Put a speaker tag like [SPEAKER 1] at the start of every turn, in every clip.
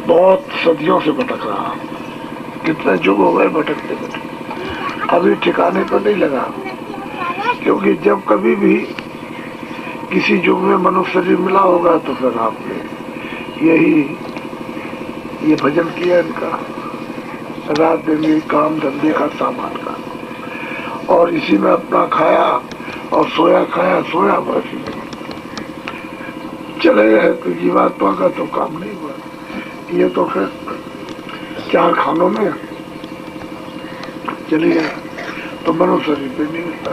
[SPEAKER 1] बहुत सदियों से भटक रहा, कितने युग हो गए भटकते भटकते, अभी ठिकाने पर नहीं लगा। क्योंकि जब कभी भी किसी युग में मनुष्य शरीर मिला होगा तो फिर आपने ये भजन किया इनका, रात दिन ये काम धंधे का सामान का, और इसी में अपना खाया और सोया, खाया सोया, बस चले गए। तो जीवात्मा का तो काम नहीं हुआ। ये तो फिर चार खानों में चली गए, तो मनुष्य शरीर पे नहीं मिलता।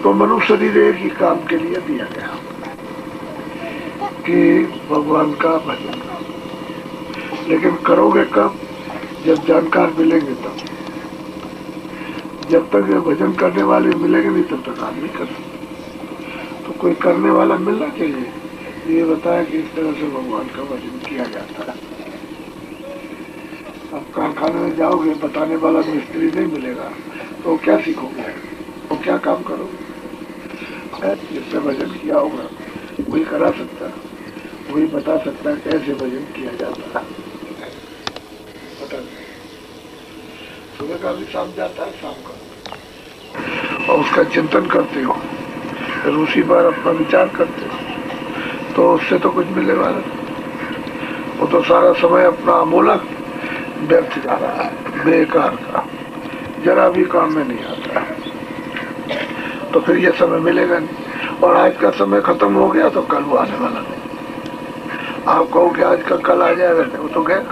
[SPEAKER 1] तो मनुष्य शरीर एक ही काम के लिए दिया गया कि भगवान का भजन। लेकिन करोगे कब? जब जानकार मिलेंगे तब। जब तक ये भजन करने वाले मिलेंगे नहीं तब तक आप नहीं कर सकते। तो कोई करने वाला मिलना चाहिए, ये बताया कि इस तरह से भगवान का भजन किया जाता है। अब कारखाने में जाओगे, बताने वाला मिस्त्री नहीं मिलेगा तो क्या सीखोगे, तो क्या काम करोगे? जिससे भजन किया होगा वही करा सकता, वही बता सकता है कैसे भजन किया जाता है। पता नहीं, सुबह का भी शाम जाता है, शाम का, और उसका चिंतन करते हो, फिर उसी पर अपना विचार करते हो, तो उससे तो कुछ मिले वाला। वो तो सारा समय अपना अमूलक व्यर्थ जा रहा है, बेकार का, जरा भी काम में नहीं आता है। तो फिर ये समय मिलेगा नहीं, और आज का समय खत्म हो गया तो कल वो आने वाला नहीं। आप कहो कि आज का कल आ जाएगा, वो तो गया।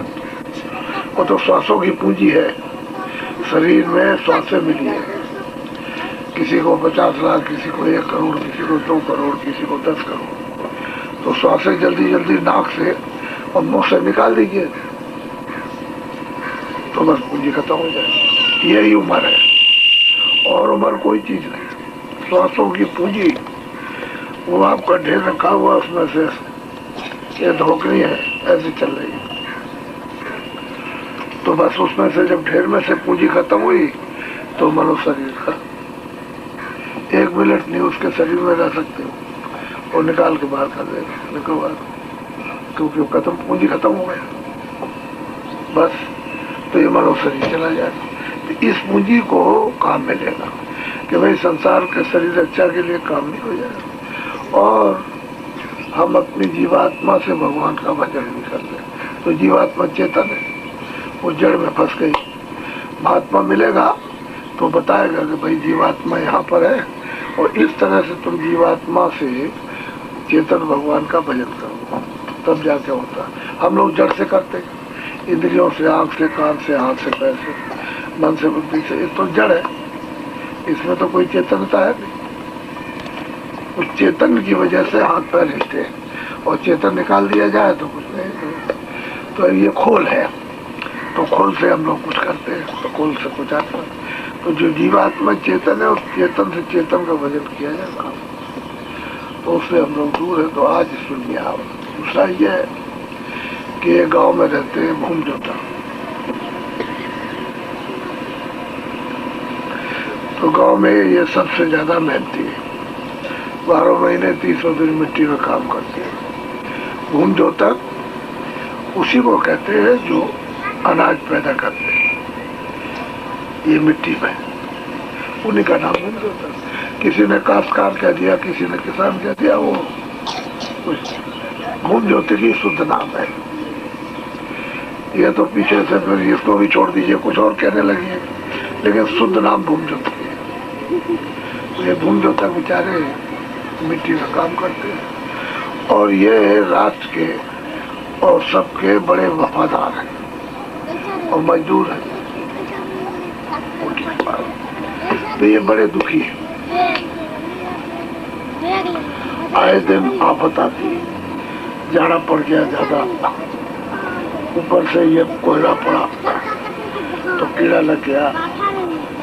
[SPEAKER 1] वो तो श्वासों की पूंजी है, शरीर में श्वासें मिली है, किसी को 50 लाख, किसी को 1 करोड़, किसी को 2 करोड़, किसी को 10 करोड़। तो श्वासें जल्दी जल्दी नाक से और मुंह से निकाल दीजिए तो बस पूंजी खत्म हो जाए। यही उम्र है, और उम्र कोई चीज नहीं। श्वासों की पूंजी वो आपका ढेर रखा हुआ, उसमें से ये धोखनी है, ऐसे चल रही है। तो बस उसमें से जब ढेर में से पूंजी खत्म हुई तो मनुष्य शरीर का 1 मिनट नहीं उसके शरीर में रह सकते हो, और निकाल के बाहर कर देगा, निकल बाहर, क्योंकि वो खत्म, पूंजी खत्म हो गया बस। तो ये मनुष्य शरीर चला जाएगा। तो इस पूंजी को काम मिलेगा कि भाई संसार के शरीर रक्षा के लिए काम नहीं हो जाएगा, और हम अपनी जीवात्मा से भगवान का भजन नहीं करते। तो जीवात्मा चेतन है, वो जड़ में फंस गई। महात्मा मिलेगा तो बताएगा कि भाई जीवात्मा यहाँ पर है, और इस तरह से तुम जीवात्मा से चेतन भगवान का भजन करो, तब जाके होता। हम लोग जड़ से करते, इंद्रियों से, आंख से, कान से, हाथ से, पैर से, मन से, बुद्धि से। ये तो जड़ है, इसमें तो कोई चेतनता है नहीं। उस चेतन की वजह से हाथ पैर हिलते हैं, और चेतन निकाल दिया जाए तो कुछ नहीं। तो ये खोल है, तो खोल से हम लोग कुछ करते हैं, तो खोल से कुछ आता है। तो जो जीवात्मा चेतन है, उस चेतन से चेतन का भजन किया जाएगा, तो उससे हम लोग दूर है। तो आज सुनिए आप। दूसरा ये है कि गांव में रहते हैं भूम जोता, तो गांव में ये सबसे ज्यादा मेहनती है, 12 महीने 30 दिन मिट्टी में काम करते हैं। भूम जोतक उसी को कहते हैं जो अनाज पैदा करते हैं ये मिट्टी में, उन्हीं का नाम भूम जोतक। किसी ने काश्तकार कह दिया, किसी ने किसान कह दिया, वो भूम जोतक ही शुद्ध नाम है। ये तो पीछे से फिर इसको भी छोड़ दीजिए, कुछ और कहने लगी, लेकिन शुद्ध नाम भूम जोतक है। ये भूम जोतक बेचारे मिट्टी में काम करते हैं, और ये राष्ट्र के और सबके बड़े वफादार हैं और मजदूर हैं। तो ये बड़े दुखी हैं, आए दिन आफत आती, जाड़ा पड़ गया ज्यादा, ऊपर से ये कोयला पड़ा तो कीड़ा लग गया,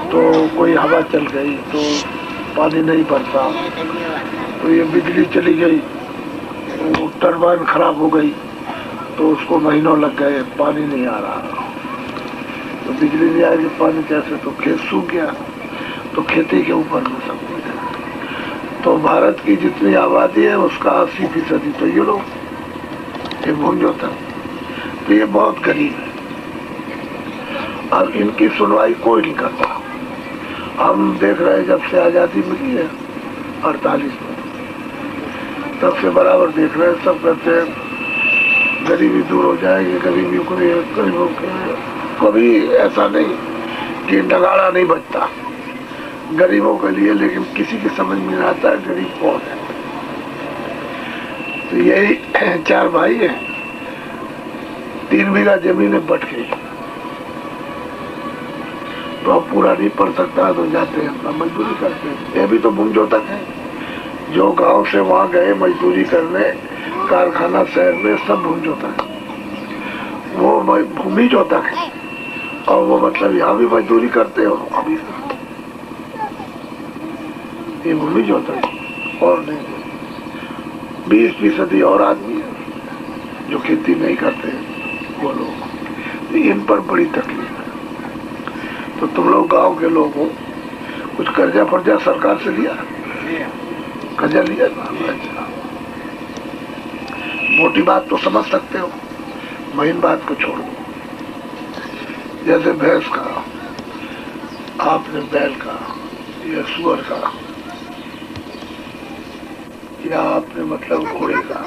[SPEAKER 1] तो कोई हवा चल गई तो पानी नहीं भरता, तो ये बिजली चली गई, तो टरबाइन खराब हो गई, तो उसको महीनों लग गए, पानी नहीं आ रहा। तो बिजली नहीं आएगी, पानी कैसे? तो खेत सूख गया, तो खेती के ऊपर में सब कुछ है। तो भारत की जितनी आबादी है उसका 80% तो ये लोग, ये भूम जोतक। तो ये बहुत गरीब है और इनकी सुनवाई कोई नहीं करता। हम देख रहे हैं जब से आज़ादी मिली है 48 में, तब से बराबर देख रहे हैं, सब कहते हैं गरीबी दूर हो जाएगी, गरीबी गरीबों के कभी ऐसा नहीं कि नगाड़ा नहीं बजता गरीबों के लिए, लेकिन किसी की समझ में नहीं आता है गरीब कौन है। तो यही 4 भाई है, 3 बीघा जमीन है बट गई, तो अब पूरा नहीं पड़ सकता तो जाते हैं अपना मजदूरी करते हैं। ये भी तो भूमि जोतक है, जो गांव से वहां गए मजदूरी करने, कारखाना शहर में सब भूमि जोतक है, वो भूमि जोतक है और वो मतलब यहाँ भी मजदूरी करते हो अभी, ये भूमि जोतक है और नहीं। 20% और आदमी है जो खेती नहीं करते वो लोग, तो इन पर बड़ी तकलीफ है। तो तुम लोग गांव के लोग हो, कुछ कर्जा फर्जा सरकार से लिया? कर्जा लिया ना? अच्छा, मोटी बात तो समझ सकते हो, महीन बात को छोड़ दो। जैसे भैंस का, आपने बैल का या सुअर का या आपने मतलब घोड़े का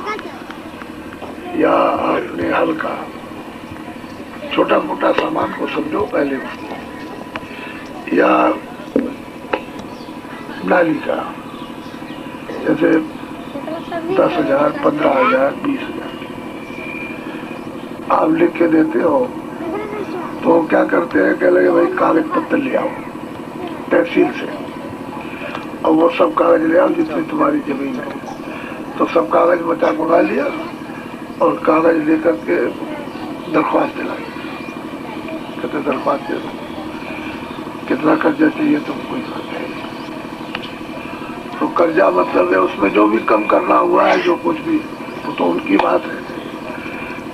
[SPEAKER 1] या आपने हल का, छोटा मोटा सामान को समझो पहले उसको, या नाली का, जैसे 10,000, 15,000, 20,000 आप लिख के देते हो, तो क्या करते हैं, कह लगे भाई कागज पत्तर ले आओ तहसील से, और वो सब कागज ले आओ जितनी तुम्हारी जमीन है, तो सब कागज बचा मंगा लिया और कागज लेकर के दरख्वास्त दिलाई, कहते दरख्वास्त दे दो, कितना कर्जा चाहिए तुमको? तो कर्जा मतलब है उसमें जो भी कम करना हुआ है, जो कुछ भी, तो उनकी बात है।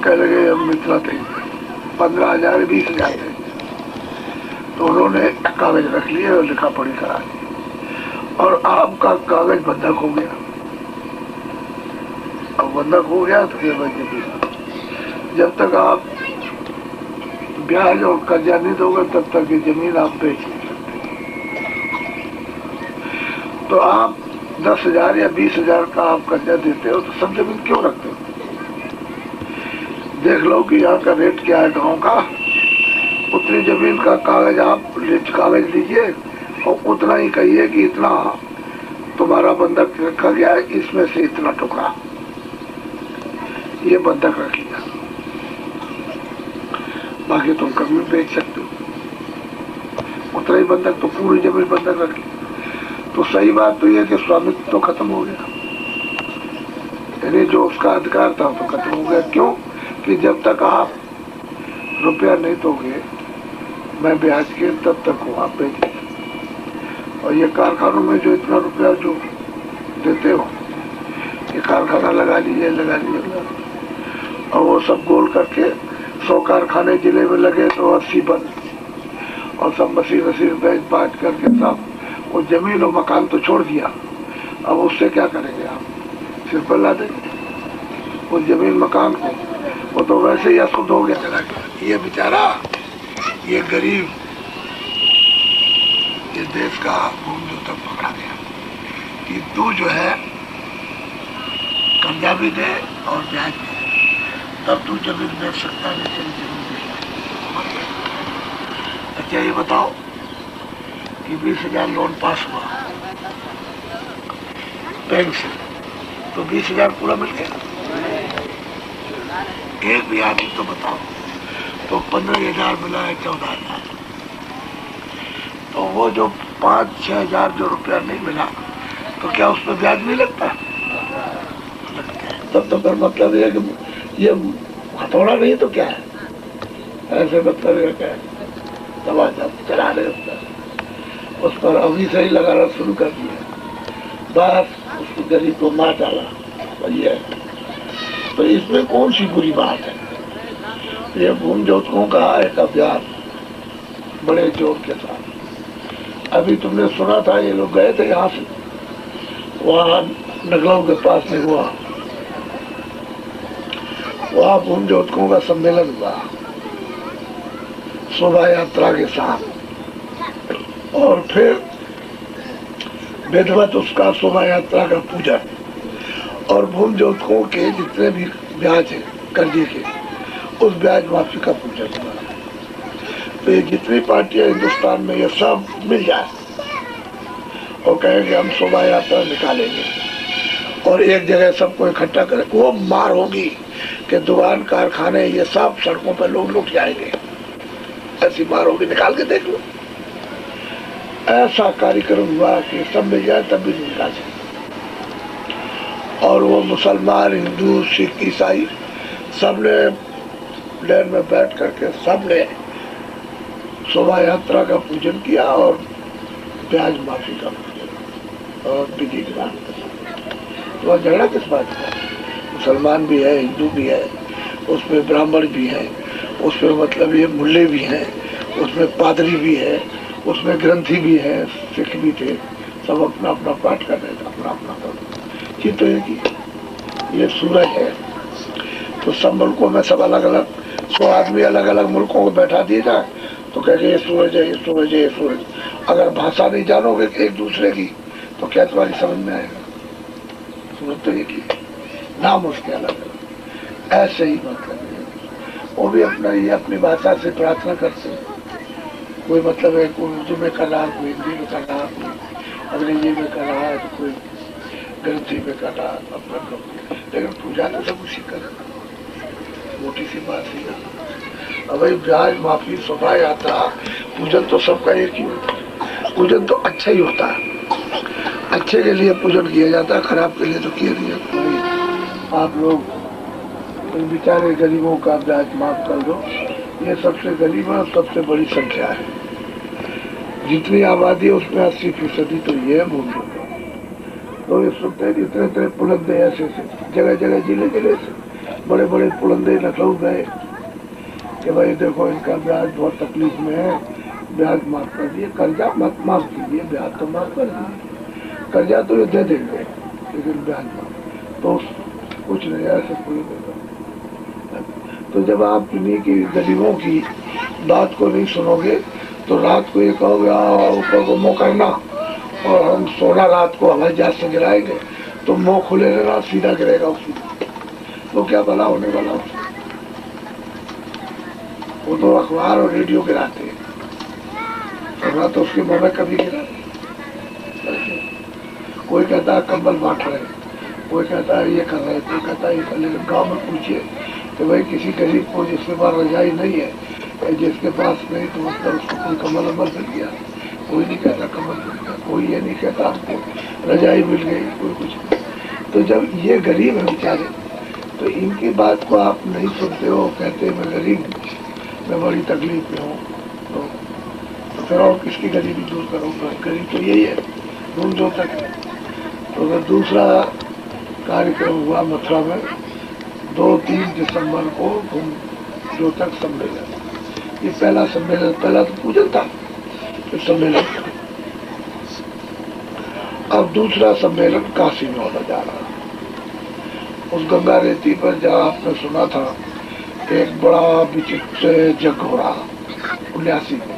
[SPEAKER 1] कह लगे हम इतना थे, 15,000, 20,000 थे, तो उन्होंने कागज रख लिए और लिखा पढ़ी करा दी, और आपका कागज बंधक हो गया। अब बंधक हो गया तो फिर जब तक आप ब्याज और कर्जा नहीं दोगे तब तक ये जमीन आप बेच नहीं सकते। तो आप 10,000 या 20,000 का आप कर्जा देते हो, तो सब जमीन क्यों रखते हो? देख लो कि यहाँ का रेट क्या है गांव का, उतनी जमीन का कागज आप कागज लीजिए और उतना ही कहिए कि इतना तुम्हारा बंधक रखा गया है, इसमें से इतना टुकड़ा ये बंधक रख लिया, बाकी तुम कभी बेच सकते हो। उतना ही बंधक, तो पूरी जमीन बंधक रख ली। तो सही बात तो ये कि स्वामित्व तो खत्म हो गया, यानी जो उसका अधिकार था तो खत्म हो गया। क्यों? कि जब तक आप रुपया नहीं दोगे मैं ब्याज के, तब तक वो आप बेच लेते। और ये कारखानों में जो इतना रुपया जो देते हो, ये कारखाना लगा लीजिए, और वो सब गोल करके 100 कारखाने जिले में लगे तो 80 बंद, और सब मशीन बेच बांट करके सब वो जमीन और मकान तो छोड़ दिया। अब उससे क्या करेंगे आप? सिर पर ला देंगे उस जमीन मकान को, वो तो वैसे ही अशुद्ध हो गया। ये बेचारा, ये गरीब, ये देश का भूमि तक पकड़ा गया कि तू जो है कर्जा भी दे और ब्याज भी दे, तब तू जमीन बेच सकता है। अच्छा ये बताओ कि 20,000 लोन पास हुआ बैंक से, तो 20,000 पूरा मिल गया? एक भी आदमी तो बताओ, तो 15,000 मिला है, 14,000, तो वो जो 5-6 हजार जो रुपया नहीं मिला, तो क्या उस पर ब्याज नहीं लगता? तब तो फिर मतलब ये कि ये हथौड़ा नहीं तो क्या है, ऐसे मतलब क्या है, तमाशा चला रहे उस पर अभी से ही लगाना शुरू कर दिया, बस उसको गरीब को मार डाला। ये तो इसमें कौन सी बुरी बात है? ये भूमि जोतकों का एक अभियान बड़े जोर के साथ, अभी तुमने सुना था ये लोग गए थे यहाँ से, वहाँ नगलों के पास में हुआ, वहाँ भूम ज्योतकों का सम्मेलन हुआ शोभा यात्रा के साथ, और फिर विधिवत उसका शोभा यात्रा का पूजन, और भूम ज्योतकों के जितने भी ब्याज है कर्जे के, उस ब्याज माफी का पूजन हुआ। तो ये जितनी पार्टियां हिंदुस्तान में ये सब मिल जाए और कहेंगे हम शोभा यात्रा निकालेंगे और एक जगह सबको इकट्ठा करें, वो मार होगी कि दुकान कारखाने ये सब सड़कों पर लोग लुट जाएंगे। ऐसी मार होगी, निकाल के देख लो। ऐसा कार्यक्रम हुआ कि सब मिल जाए तब भी नहीं निकाल सकते। और वो मुसलमान, हिंदू, सिख, ईसाई सबने लेन में बैठ करके सबने शोभा यात्रा का पूजन किया और ब्याज माफी का पूजन और विधि विधान। तो झगड़ा किस बात का? मुसलमान भी है, हिंदू भी है, उसमें ब्राह्मण भी है, उसमें मतलब ये मुल्ले भी हैं, उसमें पादरी भी है, उसमें ग्रंथी भी है, सिख भी थे, सब अपना अपना पाठ कर रहे थे, अपना अपना कर। ये तो है कि ये सूरज है, तो सब मुल्कों में सब अलग अलग 100 आदमी अलग अलग मुल्कों को बैठा दिए जाए तो कहेंगे ये सूरज है, ये सूरज है, ये सूरज। अगर भाषा नहीं जानोगे एक दूसरे की तो क्या तुम्हारी समझ में आएगा? सूरज तो एक ही, नाम उसके अलग अलग। ऐसे ही मतलब है, वो भी अपना ये अपनी भाषा से प्रार्थना करते हैं। कोई मतलब है कोई उर्दू में कर रहा, कोई हिंदी में कर रहा, कोई अंग्रेजी में कर रहा है, तो कोई ग्रंथी में कर रहा, अपना लेकिन पूजा तो सब उसी कर रहा। मोटी सी बात है। अब भाई ब्याज माफी, शोभा यात्रा, पूजन तो सबका एक ही होता है। पूजन तो अच्छा ही होता है, अच्छे के लिए पूजन किया जाता है, खराब के लिए तो किया नहीं जाता। आप लोग इन बेचारे गरीबों का ब्याज माफ कर दो। ये सबसे गरीब और सबसे बड़ी संख्या है। जितनी आबादी है उसमें 80% तो ये है भूमि। तो इस वक्त इतने इतने पुलंदे ऐसे जगह जगह जिले जिले से बड़े बड़े पुलंदे लखनऊ गए कि भाई देखो इनका ब्याज बहुत तकलीफ में है, ब्याज माफ कर दिए, कर्जा मत माफ कीजिए, ब्याज तो माफ कर दिए, कर्जा तो ये दे देंगे लेकिन ब्याज माफ तो कुछ नहीं, ऐसे कोई देगा। तो जब आप इन्हीं की गरीबों की बात को नहीं सुनोगे तो रात को ये कहोगे ऊपर को मुँह करना और हम सोना रात को हवाई जहाज से गिराएंगे, तो मुँह खुले रहना, सीधा गिरेगा उसी। तो क्या भला होने वाला उससे? वो तो अखबार और रेडियो गिराते हैं, सोना तो उसके मुँह में कभी गिरा। कोई कहता है कंबल बांट रहे, कोई कहता है ये कर रहे, कोई कहता है ये कर। लेकिन गाँव में पूछिए तो भाई किसी गरीब को जिसके पास रजाई नहीं है, जिसके पास नहीं, तो मतलब उसको कोई कमल अमल मिल गया, कोई नहीं कहता कमल मिल गया, कोई ये नहीं कहता हमको रजाई मिल गई, कोई कुछ। तो जब ये गरीब है बेचारे, तो इनकी बात को आप नहीं सुनते हो, कहते मैं गरीब हूँ, मैं बड़ी तकलीफ में हूँ, तो फिर और किसकी गरीबी दूर करूँगा? गरीब तो यही है, भूम ज्योतक है। तो फिर दूसरा कार्यक्रम हुआ मथुरा में 2-3 दिसंबर को भूम ज्योतक सम्मेलन। ये पहला सम्मेलन, पहला तो पूजन था, फिर सम्मेलन। अब दूसरा सम्मेलन काशी में होने जा रहा। उस गंगा रेती पर जहाँ आपने सुना था एक बड़ा विचित्र यज्ञ हो रहा 79 में,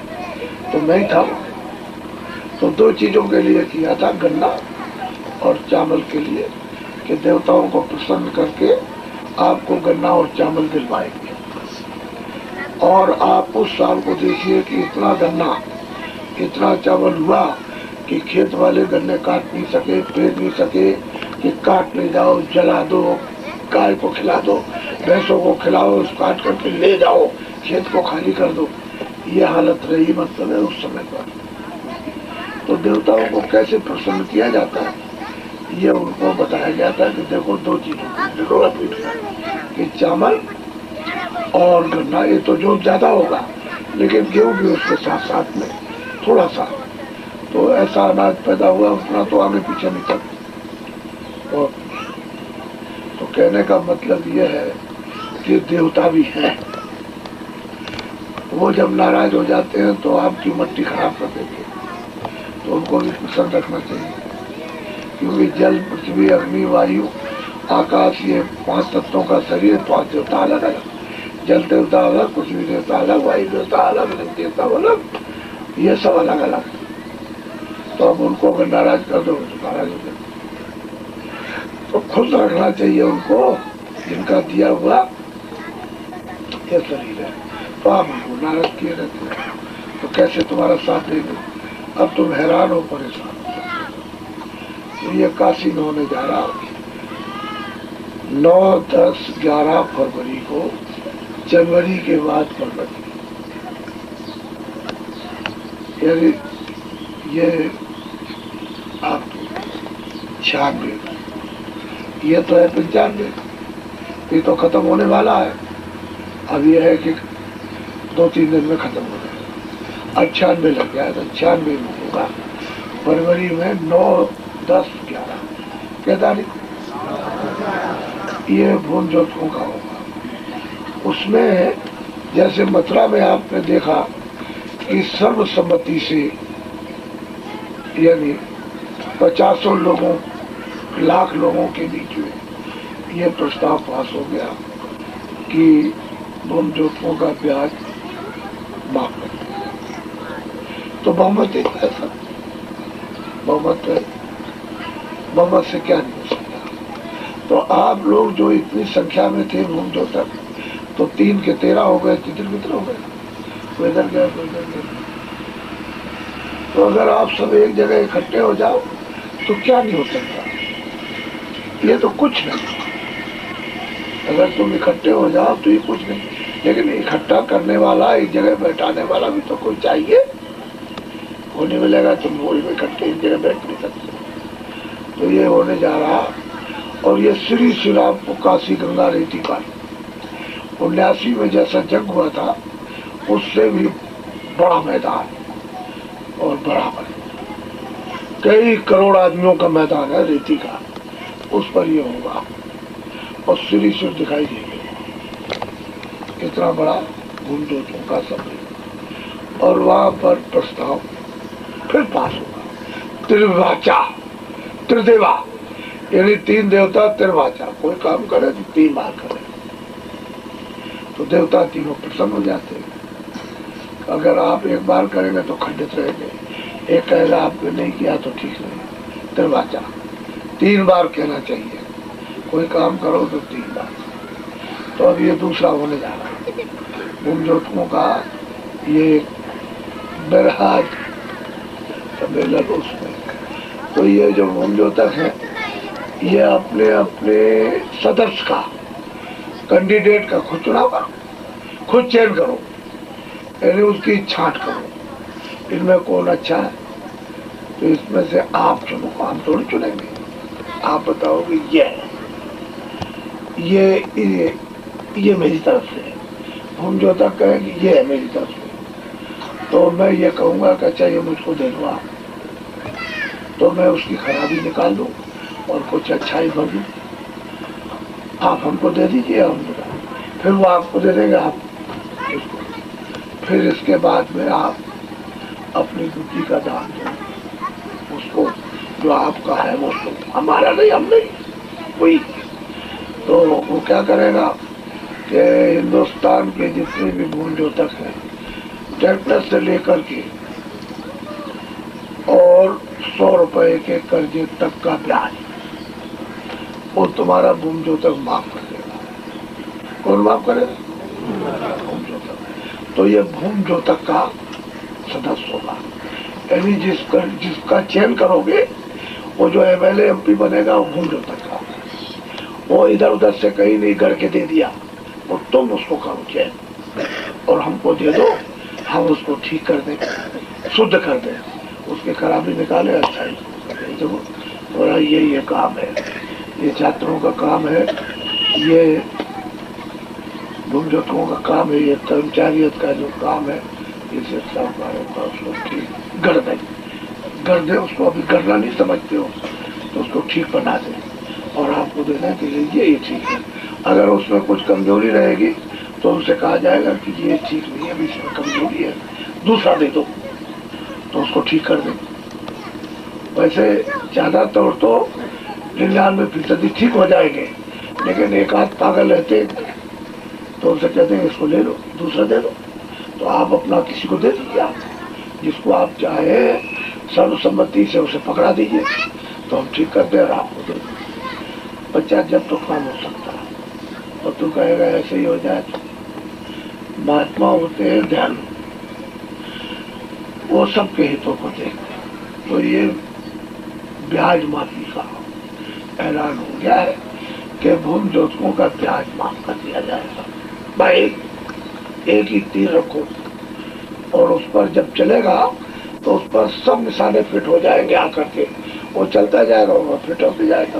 [SPEAKER 1] तो मैं ही था। तो 2 चीजों के लिए किया था, गन्ना और चावल के लिए, कि देवताओं को प्रसन्न करके आपको गन्ना और चावल दिलवाएंगे। और आप उस साल को देखिए कि इतना गन्ना, इतना चावल हुआ कि खेत वाले गन्ने काट नहीं सके, फेंक नहीं सके, कि काट ले जाओ, जला दो, गाय को खिला दो, भैंसों को खिलाओ, उस काट करके ले जाओ, खेत को खाली कर दो। ये हालत रही मतलब है उस समय पर। तो देवताओं को कैसे प्रसन्न किया जाता है ये उनको बताया गया था कि देखो 2 चीजों कि चावल और गन्ना, ये तो जो ज्यादा होगा, लेकिन गेहूं भी उसके साथ साथ में थोड़ा सा, तो ऐसा अनाज पैदा हुआ उतना तो आगे पीछे नहीं चल। तो कहने का मतलब ये है कि देवता भी हैं, वो जब नाराज हो जाते हैं तो आपकी मट्टी खराब कर देते हैं, तो उनको भी प्रसन्न रखना चाहिए। क्योंकि जल, पृथ्वी, अग्नि, वायु आकाश ये 5 तत्वों का शरीर, 5 देवता अलग अलग, जल देवता अलग, पृथ्वी देवता अलग, वायु देवता अलग, अग्नि देवता अलग, ये सब अलग अलग। तो अब उनको अगर नाराज कर दो तो नाराज हो जाए। तो खुश रखना चाहिए उनको, जिनका दिया हुआ ये शरीर है। तो आप उनको नाराज किए रहते हैं, तो कैसे तुम्हारा साथ देंगे? अब तुम हैरान हो, परेशान हो। तो ये काशी में होने जा रहा, 9, 10, 11 फरवरी को, जनवरी के बाद फरवरी, यानी ये आप 96, ये तो है 95, ये तो खत्म होने वाला है। अब ये है कि 2-3 दिन में खत्म हो जाएगा। 98 लग गया तो 96 में होगा फरवरी में, 9, 10, 11 क्या तारीख, ये भूम ज्योतियों का होगा। उसमें जैसे मथुरा में आपने देखा कि सर्वसम्मति से, यानी 50 लोगों, लाख लोगों के बीच में ये प्रस्ताव पास हो गया कि भूम ज्योतियों का ब्याज माफ कर दिया। तो बहुमत एक ऐसा, बहुमत है, बहुमत से क्या नहीं हो सकता। तो आप लोग जो इतनी संख्या में थे भूम ज्योतक, तो 3 के 13 हो गए, तितर-बितर हो गए, कोई इधर गया कोई इधर गया। तो अगर आप सब एक जगह इकट्ठे हो जाओ तो क्या नहीं हो सकता, ये तो कुछ नहीं। अगर तुम इकट्ठे हो जाओ तो ये कुछ नहीं, लेकिन इकट्ठा करने वाला, एक जगह बैठाने वाला भी तो कोई चाहिए। होने मिलेगा तुम वही में इकट्ठे एक जगह बैठ नहीं सकते। तो ये होने जा रहा, और ये श्री राम को काशी गंगा रेती का 79 में जैसा जंग हुआ था, उससे भी बड़ा मैदान और बराबर कई करोड़ आदमियों का मैदान है रेती का, उस पर ये होगा और श्री शिव दिखाई देंगे। इतना बड़ा भूम ज्योतियों का समय, और वहां पर प्रस्ताव फिर पास होगा। त्रिवाचा, त्रिदेवा, यानी 3 देवता, त्रिवाचा, कोई काम करे तो 3 बार करे, तो देवता तीनों प्रसन्न हो जाते हैं। अगर आप एक बार करेंगे तो खंडित रहेंगे, एक कहेगा आपने नहीं किया तो ठीक नहीं। त्रिवाचा 3 बार कहना चाहिए, कोई काम करो तो 3 बार। तो अब ये दूसरा होने जा रहा है भूम ज्योतियों का, ये बरहाज सम्मेलन उसमें। तो ये जो भूम ज्योतक है, ये अपने अपने सदस्य का, कैंडिडेट का खुद चुनाव करो, खुद चयन करो, यानी उसकी छांट करो, इनमें कौन अच्छा है तो इसमें से आप चुनो, हम थोड़ी चुनेंगे। आप बताओगे ये मेरी तरफ से है, भूम ज्योतक कहेंगे ये है मेरी तरफ से, तो मैं ये कहूँगा कि अच्छा ये मुझको दे दो आप, तो मैं उसकी खराबी निकाल दूँ और कुछ अच्छाई भर दूँ, आप हमको दे दीजिए, हम फिर वो आपको दे देंगे, आप उसको। फिर इसके बाद में आप अपनी बुद्धि का दान दो उसको, जो आपका है वो उसको, हमारा नहीं, हम नहीं, कोई। तो वो क्या करेगा कि हिंदुस्तान के जितने भी भूम ज्योतक हैं, ट्रैक्टर से लेकर के और 100 रुपए के कर्जे तक का ब्याज वो तुम्हारा भूम ज्योतक माफ कर देगा। कौन माफ करेगा? भूम ज्योतक। तो ये भूम ज्योतक का सदस्य होगा, यानी जिसका चयन करोगे वो जो MLA MP बनेगा वो भूम ज्योतक का। वो इधर उधर से कहीं नहीं करके दे दिया, वो तुम उसको करो चयन और हमको दे दो, हम उसको ठीक कर दें, शुद्ध कर दें, उसके खराबी निकाले, अच्छा ही। और ये काम है, ये छात्रों का काम है, ये भूम ज्योतियों का काम है, ये कर्मचारियत का जो काम है, इसे साहूकारों उसको ठीक कर दे, उसको अभी करना नहीं समझते हो तो उसको ठीक बना दे और आपको देना कि ये ठीक है। अगर उसमें कुछ कमजोरी रहेगी तो उनसे कहा जाएगा कि ये ठीक नहीं है, अभी इसमें कमजोरी है, दूसरा दे दो, तो उसको ठीक कर दे। वैसे ज्यादातर तो 99% ठीक हो जाएंगे, लेकिन एक आध पागल रहते तो उनसे कहते हैं इसको ले लो, दूसरा दे दो। तो आप अपना किसी को दे दीजिए, आप जिसको आप चाहे सर्वसम्मति से उसे पकड़ा दीजिए, तो हम ठीक कर दे और आपको दे दें। बच्चा जब तो काम हो सकता है, और तू कहेगा ऐसे ही हो जाए। तो महात्मा होते हैं ध्यान, वो सबके हितों को देखते हैं। तो ये ब्याज माफी का ऐलान हो गया है कि भूमि जोतकों का ब्याज माफ कर दिया जाएगा। भाई एक ही तीर रखो और उस पर जब चलेगा तो उस पर सब निशाने फिट हो जाएंगे आकर के, वो चलता जाएगा, वो फिट होते जाएगा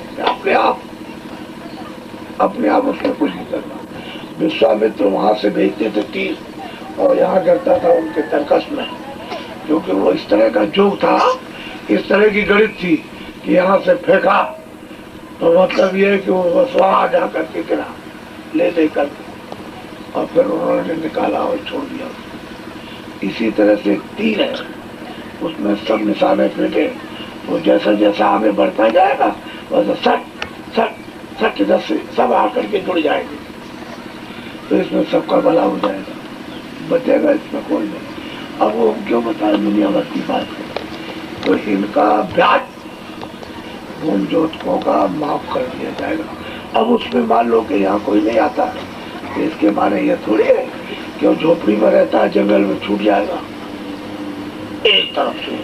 [SPEAKER 1] अपने आप उसमें कुछ नहीं करना। विश्वामित्र वहां से भेजते थे तीर और यहाँ गिरता था उनके तरकस में, क्योंकि वो इस तरह का जोग था, इस तरह की गणित थी कि यहाँ से फेंका तो मतलब ये है कि वो बस वहां जा करके गिरा ले दे करके, और फिर उन्होंने निकाला और छोड़ दिया। इसी तरह से तीर है, उसमें सब निशाने फेंके, तो जैसा जैसा आगे बढ़ता जाएगा वैसे सट सट सट इधर से सब आकर के जुड़ जाएंगे, तो इसमें सबका भला हो जाएगा, बचेगा इसमें कोई नहीं। अब वो क्यों बताए दुनियाभर की बात है, तो इनका ब्याज भूमि जोतकों का माफ कर दिया जाएगा। अब उसमें मान लो कि यहाँ कोई नहीं आता है, तो इसके माने ये थोड़ी है कि वो झोपड़ी में रहता है जंगल में छूट जाएगा। एक तरफ से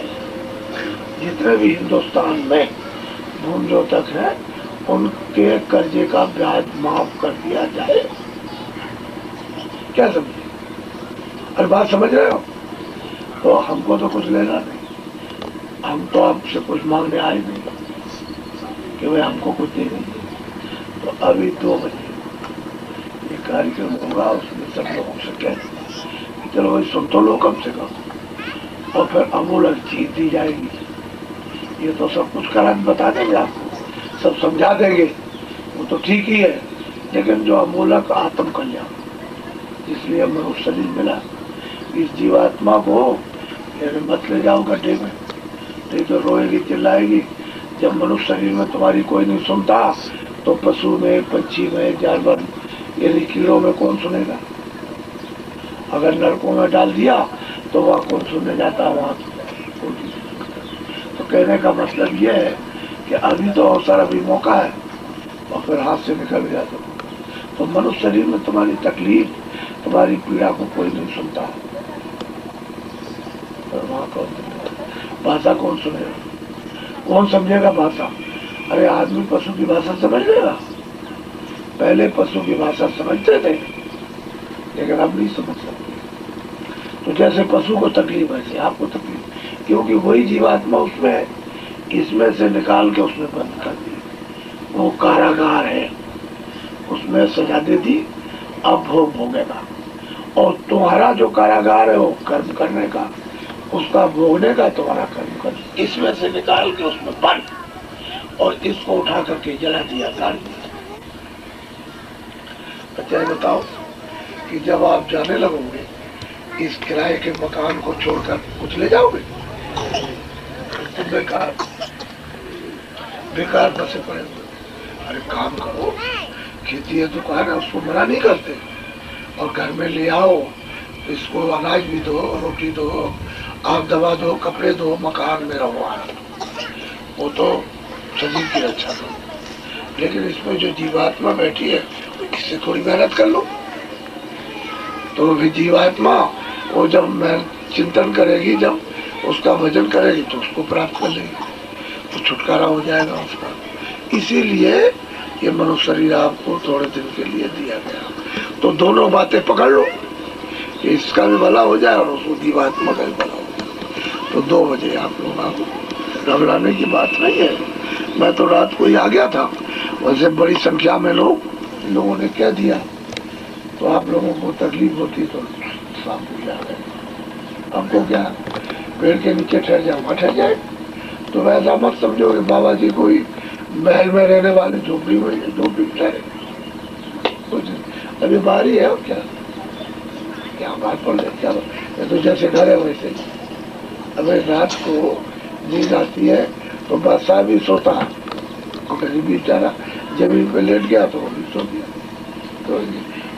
[SPEAKER 1] जितने भी हिंदुस्तान में भूमि जोतक है उनके कर्जे का ब्याज माफ कर दिया जाए। क्या समझे? अरे बात समझ रहे हो? तो हमको तो कुछ लेना नहीं, हम तो आपसे कुछ मांगने आए नहीं कि भाई हमको कुछ दे दीजिए। तो अभी 2 बजे ये कार्यक्रम होगा, उसमें सब लोगों से कह चलो भाई सुन तो लो कम से कम, और फिर अमूलक चीज दी जाएगी। ये तो सब कुछ करा बता देंगे आपको, सब समझा देंगे, वो तो ठीक ही है, लेकिन जो अमूलक आत्म कल्याण, इसलिए मनुष्य शरीर मिला, इस जीवात्मा को मत ले जाओ गड्ढे में, नहीं तो रोएगी चिल्लाएगी। जब मनुष्य शरीर में तुम्हारी कोई नहीं सुनता तो पशु में, पंछी में, जानवर यदि कीड़ों में कौन सुनेगा? अगर नरकों में डाल दिया तो वह कौन सुनने जाता वहां? तो कहने का मतलब यह है कि अभी तो अवसर, अभी मौका है, और फिर हाथ से निकल गया तो मनुष्य शरीर में तुम्हारी तकलीफ, तुम्हारी पीड़ा को कोई नहीं सुनता, और वहां कौन सुनेगा? भाषा कौन सुनेगा? कौन समझेगा भाषा? अरे आदमी पशु की भाषा समझ लेगा, पहले पशु की भाषा समझते थे लेकिन अब नहीं समझ सकते। तो जैसे पशु को तकलीफ है आपको तकलीफ, क्योंकि वही जीवात्मा उसमें है, इसमें से निकाल के उसमें बंद कर दी, वो कारागार है, उसमें सजा दे दी, अब भोग भोगेगा। और तुम्हारा जो कारागार है वो कर्म करने का, उसका भोगने का तुम्हारा कर्म कर, इसमें से निकाल के उसमें बंद, और इसको उठा करके जला दिया, गाड़ दिया। अच्छा बताओ कि जब आप जाने लगोगे इस किराए के मकान को छोड़कर कुछ ले जाओगे? तुम बेकार बेकार फंसे पड़े हुए। अरे काम करो, खेती है, दुकान है, उसको मना नहीं करते, और घर में ले आओ, इसको अनाज भी दो, रोटी दो, आप दवा दो, कपड़े दो, मकान में रहो, वो तो शरीर की रक्षा करो। लेकिन इसमें जो जीवात्मा बैठी है इससे थोड़ी मेहनत कर लो। तो भी जीवात्मा वो जब चिंतन करेगी, जब उसका भजन करेगी तो उसको प्राप्त कर लेगी, तो छुटकारा हो जाएगा उसका। इसीलिए ये मनुष्य शरीर आपको थोड़े दिन के लिए दिया गया। तो दोनों बातें पकड़ लो कि इसका भी भला हो जाए और उसको जीवात्मा का भी भला हो जाए। तो 2 बजे आप लोग घबराने की बात नहीं है। मैं तो रात को ही आ गया था, वैसे बड़ी संख्या में लोगों ने कह दिया, तो आप लोगों को तकलीफ होती तो शाम को जा गए। हमको क्या, पेड़ के नीचे ठहर जाओ, ठहर जाए। तो वैसा मत समझो कि बाबा जी कोई महल में रहने वाले झोपड़ी में ठहरे, अभी बारी है और क्या बात पड़ जाए, क्या तो जैसे घर है वैसे। अभी रात को नींद आती है तो बादशाह भी सोता है, और गरीबी बेचारा जमीन पे लेट गया तो वो भी सो गया। तो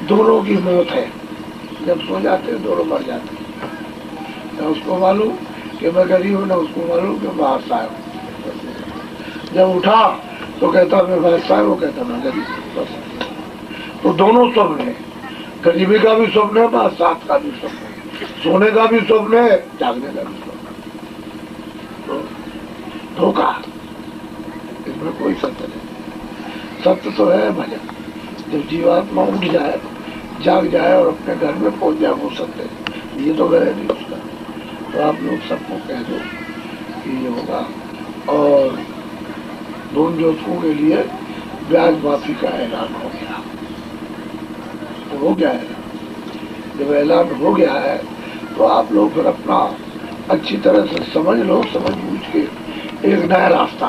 [SPEAKER 1] दोनों की मौत है, जब सो जाते हैं दोनों मर जाते हैं। ना उसको मालूम कि मैं गरीब हूँ, ना उसको मालूम कि मैं बादशाह हूँ। जब उठा तो कहता मैं बादशाह हूँ, कहता मैं गरीब हूँ। बस तो दोनों स्वप्न है, गरीबी का भी स्वप्न है, बादशाह का भी स्वप्न है, सोने का भी स्वप्न है, जागने का भी स्वप्न है। तो धोखा, इसमें कोई सत्य नहीं। सत्य तो है भजन, जब जीवात्मा उठ जाए, जाग जाए और अपने घर में पहुंच जाए, वो सत्य है। ये तो गए नहीं उसका। तो आप लोग सबको कह दो कि ये होगा। और दोनों ज्योतियों के लिए ब्याज माफी का ऐलान हो गया। तो हो गया है, जब ऐलान हो गया है तो आप लोग फिर अपना अच्छी तरह से समझ लो, समझ बूझ के एक नया रास्ता,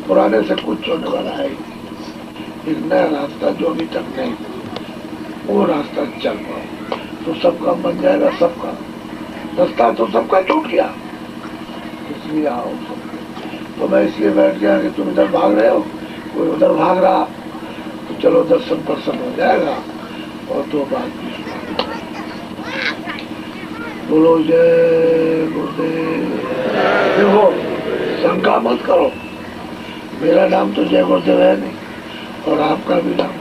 [SPEAKER 1] पुराने से कुछ होने वाला है, एक नया रास्ता जो अभी तक नहीं, वो रास्ता चल पाओ तो सबका बन जाएगा। सबका रास्ता तो सबका टूट गया, इसलिए आओ सब। तो मैं इसलिए बैठ गया कि तुम इधर भाग रहे हो, कोई उधर भाग रहा, तो चलो दर्शन दर्शन हो जाएगा। और दो बात बोलो, जय गुरुदेव। देखो, शंका मत करो, मेरा नाम तो जय गुरुदेव है नहीं और आपका भी नाम,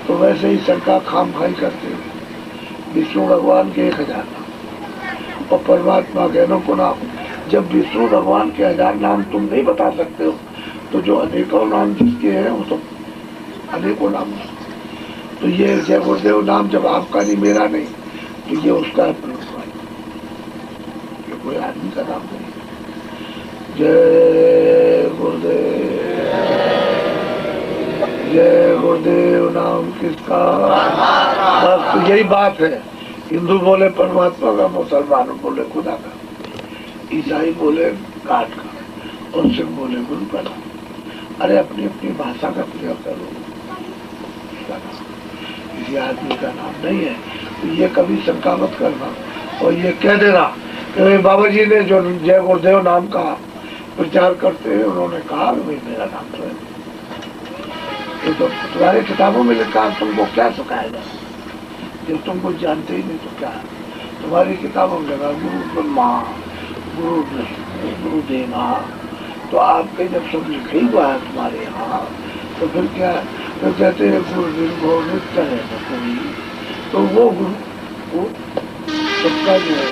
[SPEAKER 1] तो वैसे ही शंका खाम खाई करते हो। विष्णु भगवान के 1000 नाम और परमात्मा के अनोखो नाम। जब विष्णु भगवान के 1000 नाम तुम नहीं बता सकते हो, तो जो अनेकों नाम जिसके हैं वो तो अनेकों नाम। तो ये जय गुरुदेव नाम जब आपका नहीं, मेरा नहीं, तो ये उसका है, ये कोई आदमी का नाम नहीं। जय गुरुदेव, जय गुरुदेव नाम किसका? बस तो यही बात है। हिंदू बोले परमात्मा का, मुसलमान बोले खुदा का, ईसाई बोले काट का और सिख बोले गुरु का नाम। अरे अपनी अपनी भाषा का प्रयोग करो, किसी आदमी का नाम नहीं है। तो ये कभी शंका मत करना और ये कह देना कि बाबा जी ने जो जय गुरुदेव नाम का प्रचार करते हैं, उन्होंने कहा कि भाई मेरा नाम तो है, ये तो तुम्हारे किताबों में लिखा, तुमको क्या सिखाएगा जब तुम कुछ जानते ही नहीं। तो क्या तुम्हारी किताबों में लगा गुरु ब्रह्मा, गुरु विष्णु, गुरु देवा, तो आपके जब सब लिखे ही हुआ है तुम्हारे यहाँ, तो फिर क्या? तो कहते हैं गुरु निर्भो नित्य है कोई, तो वो गुरु, वो सबका जो है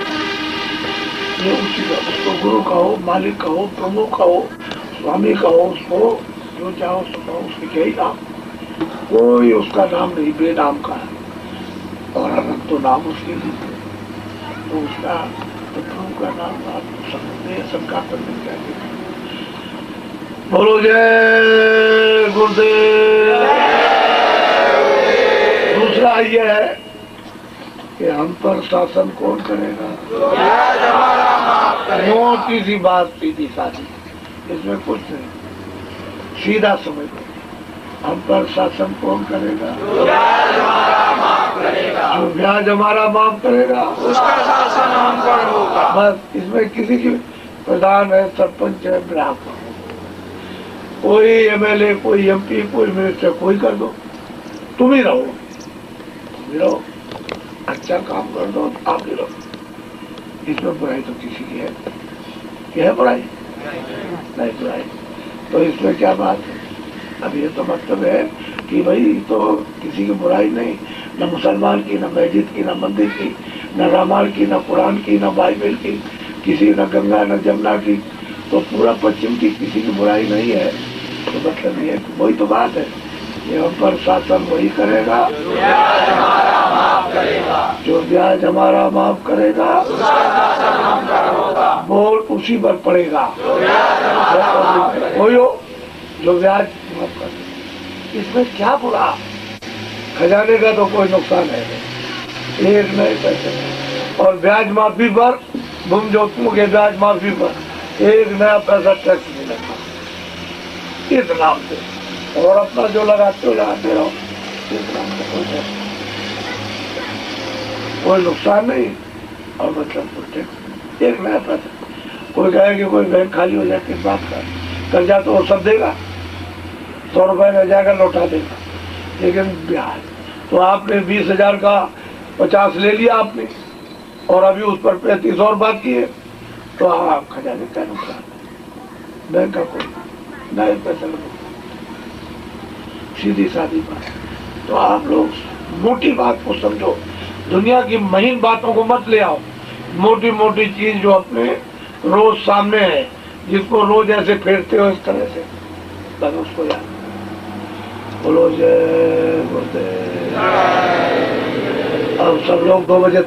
[SPEAKER 1] ये उसी का, उसको गुरु कहो, मालिक कहो, प्रभु कहो, स्वामी कहो, उसको जो चाहो सो कहो, उसके क्या ही नाम, कोई उसका नाम नहीं, बेनाम का है। और अनंत तो नाम उसके लिए, तो उसका तो प्रभु का नाम आप समझते शंका करने चाहिए। बोलो जय गुरुदेव। दूसरा ये है कि हम पर शासन कौन करेगा? मोटी सी बात, सीधी साधी, इसमें कुछ नहीं, सीधा समझो। हम पर शासन कौन करेगा? जो ब्याज हमारा माफ करेगा
[SPEAKER 2] उसका शासन हम पर होगा।
[SPEAKER 1] बस, इसमें किसी की प्रधान है, सरपंच है, ब्राह्मण, कोई एमएलए, कोई एमपी, कोई मिनिस्टर, कोई कर दो, तुम ही रहो, तुम ही रहो, अच्छा काम कर दो, आप ही रहो। इसमें बुराई तो किसी की है? क्या है बुराई? नहीं बुराई। तो इसमें क्या बात है? अब ये तो मतलब है कि भाई तो किसी की बुराई नहीं, न मुसलमान की, न मस्जिद की, न मंदिर की, न रामायण की, न कुरान की, न बाइबल की, किसी न गंगा न जमुना की, तो पूरा पश्चिम की किसी की बुराई नहीं है। तो मतलब ये वही तो बात है, ये हम पर शासन वही करेगा जो ब्याज हमारा माफ करेगा, बोल उसी पर पड़ेगा। वही हो जो ब्याज माफ करे, इसमें क्या बुरा? खजाने का तो कोई नुकसान है नहीं, एक नए पैसे और ब्याज माफी पर, गुम जोतों के ब्याज माफी पर एक नया पैसा टैक्स नहीं लगता इस नाम से, और अपना जो लगाते हो लगाते रहो, इस नाम से कोई नुकसान नहीं और मतलब कोई टैक्स, एक नया पैसा। कोई कहे कि कोई बैंक खाली हो जाए, किस बात का कर्जा तो वो सब देगा, 100 रुपए रह जाएगा लौटा देगा, लेकिन ब्याज तो आपने 20,000 का 50 ले लिया आपने और अभी उस पर 35 और बात की है, तो आप खजाने का नुकसान, बैंक का कोई ना पैसा लगेगा, सीधी सादी बात। तो आप लोग मोटी बात को समझो, दुनिया की महीन बातों को मत ले आओ। मोटी मोटी चीज जो अपने रोज सामने है, जिसको रोज ऐसे फेरते हो इस तरह से, बस उसको याद बोलो जय गुरुदेव। अब सब लोग 2 बजे